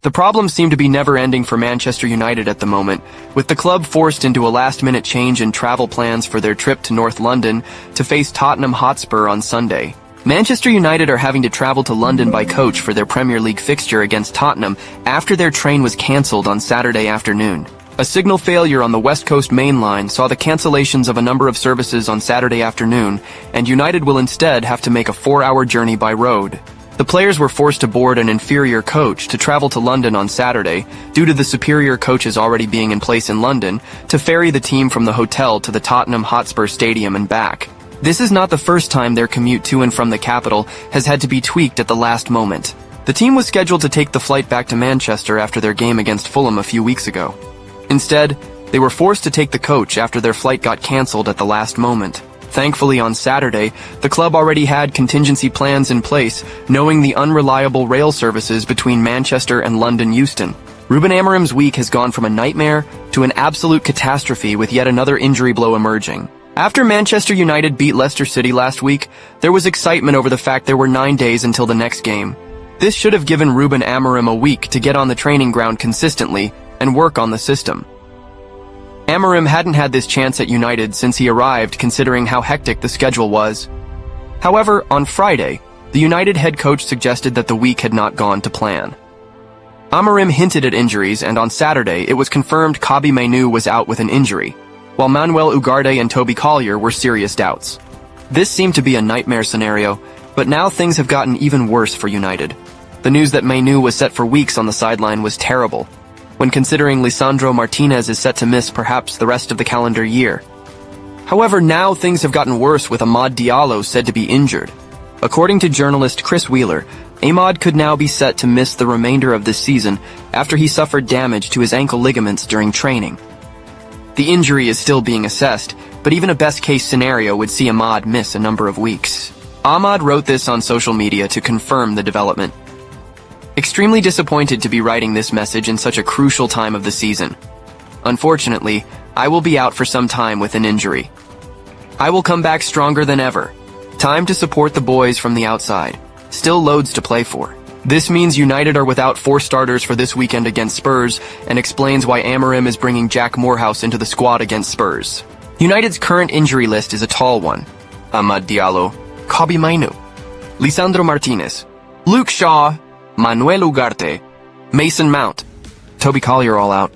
The problems seem to be never-ending for Manchester United at the moment, with the club forced into a last-minute change in travel plans for their trip to North London to face Tottenham Hotspur on Sunday. Manchester United are having to travel to London by coach for their Premier League fixture against Tottenham after their train was cancelled on Saturday afternoon. A signal failure on the West Coast mainline saw the cancellations of a number of services on Saturday afternoon, and United will instead have to make a 4-hour journey by road. The players were forced to board an inferior coach to travel to London on Saturday, due to the superior coaches already being in place in London, to ferry the team from the hotel to the Tottenham Hotspur Stadium and back. This is not the first time their commute to and from the capital has had to be tweaked at the last moment. The team was scheduled to take the flight back to Manchester after their game against Fulham a few weeks ago. Instead, they were forced to take the coach after their flight got cancelled at the last moment. Thankfully, on Saturday, the club already had contingency plans in place, knowing the unreliable rail services between Manchester and London Euston. Ruben Amorim's week has gone from a nightmare to an absolute catastrophe, with yet another injury blow emerging. After Manchester United beat Leicester City last week, there was excitement over the fact there were 9 days until the next game. This should have given Ruben Amorim a week to get on the training ground consistently and work on the system. Amorim hadn't had this chance at United since he arrived, considering how hectic the schedule was. However, on Friday, the United head coach suggested that the week had not gone to plan. Amorim hinted at injuries, and on Saturday it was confirmed Kobbie Mainoo was out with an injury, while Manuel Ugarte and Toby Collier were serious doubts. This seemed to be a nightmare scenario, but now things have gotten even worse for United. The news that Mainoo was set for weeks on the sideline was terrible, when considering Lisandro Martinez is set to miss perhaps the rest of the calendar year. However, now things have gotten worse, with Amad Diallo said to be injured. According to journalist Chris Wheeler, Amad could now be set to miss the remainder of this season after he suffered damage to his ankle ligaments during training. The injury is still being assessed, but even a best-case scenario would see Amad miss a number of weeks. Amad wrote this on social media to confirm the development. Extremely disappointed to be writing this message in such a crucial time of the season. Unfortunately, I will be out for some time with an injury. I will come back stronger than ever. Time to support the boys from the outside. Still loads to play for. This means United are without 4 starters for this weekend against Spurs, and explains why Amorim is bringing Jack Moorhouse into the squad against Spurs. United's current injury list is a tall one. Amad Diallo, Kobbie Mainoo, Lisandro Martinez, Luke Shaw, Manuel Ugarte, Mason Mount, Toby Collier all out.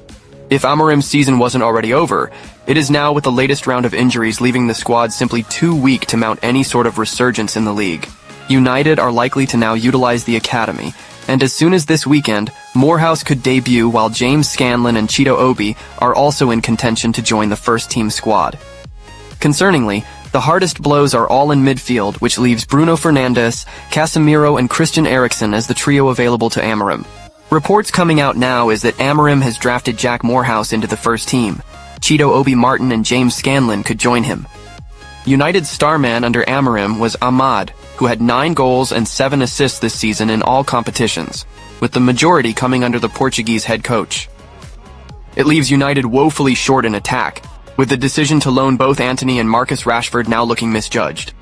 If Amorim's season wasn't already over, it is now, with the latest round of injuries leaving the squad simply too weak to mount any sort of resurgence in the league. United are likely to now utilize the academy, and as soon as this weekend, Moorhouse could debut, while James Scanlon and Chido Obi are also in contention to join the first-team squad. Concerningly, the hardest blows are all in midfield, which leaves Bruno Fernandes, Casemiro and Christian Eriksen as the trio available to Amorim. Reports coming out now is that Amorim has drafted Jack Moorhouse into the first team. Chido Obi Martin and James Scanlon could join him. United's star man under Amorim was Amad, who had 9 goals and 7 assists this season in all competitions, with the majority coming under the Portuguese head coach. It leaves United woefully short in attack, with the decision to loan both Antony and Marcus Rashford now looking misjudged.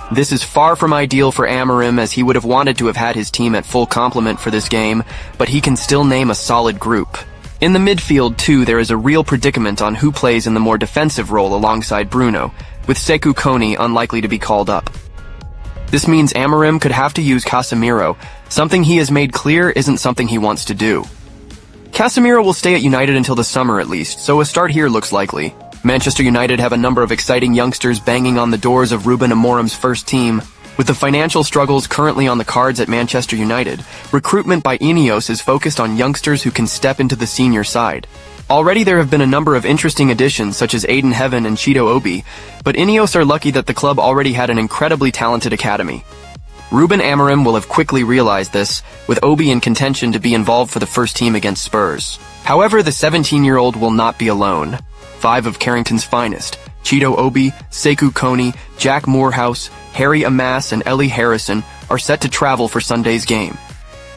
This is far from ideal for Amorim, as he would have wanted to have had his team at full complement for this game, but he can still name a solid group. In the midfield, too, there is a real predicament on who plays in the more defensive role alongside Bruno, with Sekou Kone unlikely to be called up. This means Amorim could have to use Casemiro, something he has made clear isn't something he wants to do. Casemiro will stay at United until the summer at least, so a start here looks likely. Manchester United have a number of exciting youngsters banging on the doors of Ruben Amorim's first team. With the financial struggles currently on the cards at Manchester United, recruitment by Ineos is focused on youngsters who can step into the senior side. Already there have been a number of interesting additions such as Aiden Heaven and Chido Obi, but Ineos are lucky that the club already had an incredibly talented academy. Ruben Amorim will have quickly realized this, with Obi in contention to be involved for the first team against Spurs. However, the 17-year-old will not be alone. 5 of Carrington's finest, Chido Obi, Sekou Kone, Jack Moorhouse, Harry Amas and Ellie Harrison, are set to travel for Sunday's game.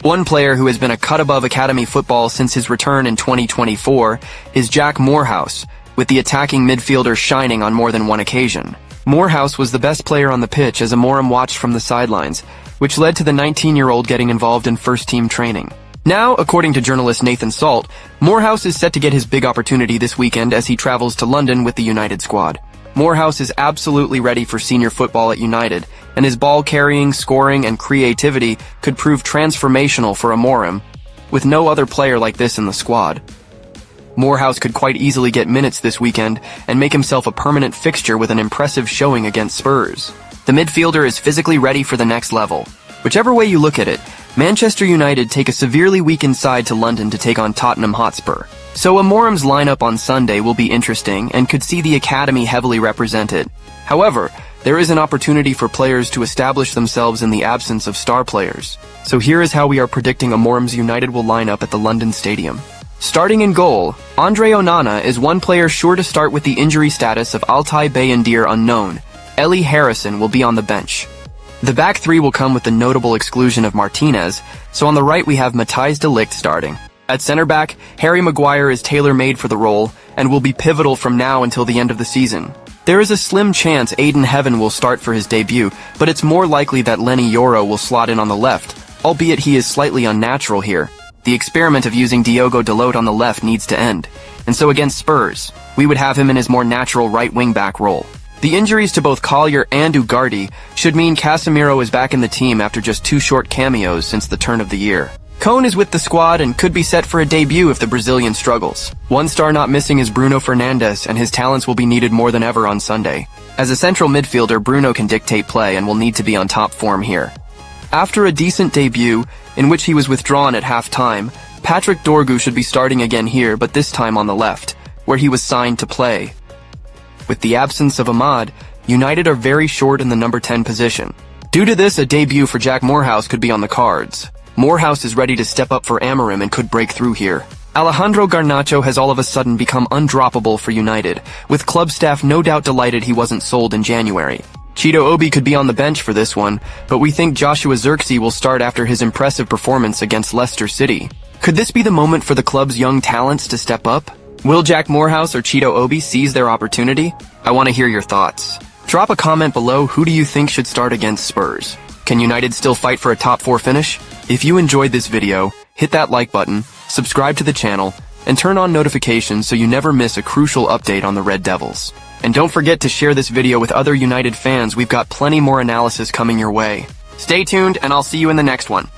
One player who has been a cut above academy football since his return in 2024 is Jack Moorhouse, with the attacking midfielder shining on more than one occasion. Moorhouse was the best player on the pitch as Amorim watched from the sidelines, which led to the 19-year-old getting involved in first-team training. Now, according to journalist Nathan Salt, Moorhouse is set to get his big opportunity this weekend as he travels to London with the United squad. Moorhouse is absolutely ready for senior football at United, and his ball carrying, scoring, and creativity could prove transformational for Amorim, with no other player like this in the squad. Moorhouse could quite easily get minutes this weekend and make himself a permanent fixture with an impressive showing against Spurs. The midfielder is physically ready for the next level. Whichever way you look at it, Manchester United take a severely weakened side to London to take on Tottenham Hotspur. So Amorim's lineup on Sunday will be interesting and could see the academy heavily represented. However, there is an opportunity for players to establish themselves in the absence of star players. So here is how we are predicting Amorim's United will line up at the London Stadium. Starting in goal, Andre Onana is one player sure to start with the injury status of Altay Bayindir unknown. Ellie Harrison will be on the bench. The back three will come with the notable exclusion of Martinez, so on the right we have Matthijs de Ligt starting. At center back, Harry Maguire is tailor-made for the role and will be pivotal from now until the end of the season. There is a slim chance Aiden Heaven will start for his debut, but it's more likely that Lenny Yoro will slot in on the left, albeit he is slightly unnatural here. The experiment of using Diogo Dalot on the left needs to end, and so against Spurs, we would have him in his more natural right wing-back role. The injuries to both Collier and Ugarte should mean Casemiro is back in the team after just 2 short cameos since the turn of the year. Cone is with the squad and could be set for a debut if the Brazilian struggles. One star not missing is Bruno Fernandes, and his talents will be needed more than ever on Sunday. As a central midfielder, Bruno can dictate play and will need to be on top form here. After a decent debut, in which he was withdrawn at half-time, Patrick Dorgu should be starting again here, but this time on the left, where he was signed to play. With the absence of Ahmad, United are very short in the number 10 position. Due to this, a debut for Jack Moorhouse could be on the cards. Moorhouse is ready to step up for Amorim and could break through here. Alejandro Garnacho has all of a sudden become undroppable for United, with club staff no doubt delighted he wasn't sold in January. Chido Obi could be on the bench for this one, but we think Joshua Zirkzee will start after his impressive performance against Leicester City. Could this be the moment for the club's young talents to step up? Will Jack Moorhouse or Chido Obi seize their opportunity? I want to hear your thoughts. Drop a comment below. Who do you think should start against Spurs? Can United still fight for a top 4 finish? If you enjoyed this video, hit that like button, subscribe to the channel, and turn on notifications so you never miss a crucial update on the Red Devils. And don't forget to share this video with other United fans. We've got plenty more analysis coming your way. Stay tuned, and I'll see you in the next one.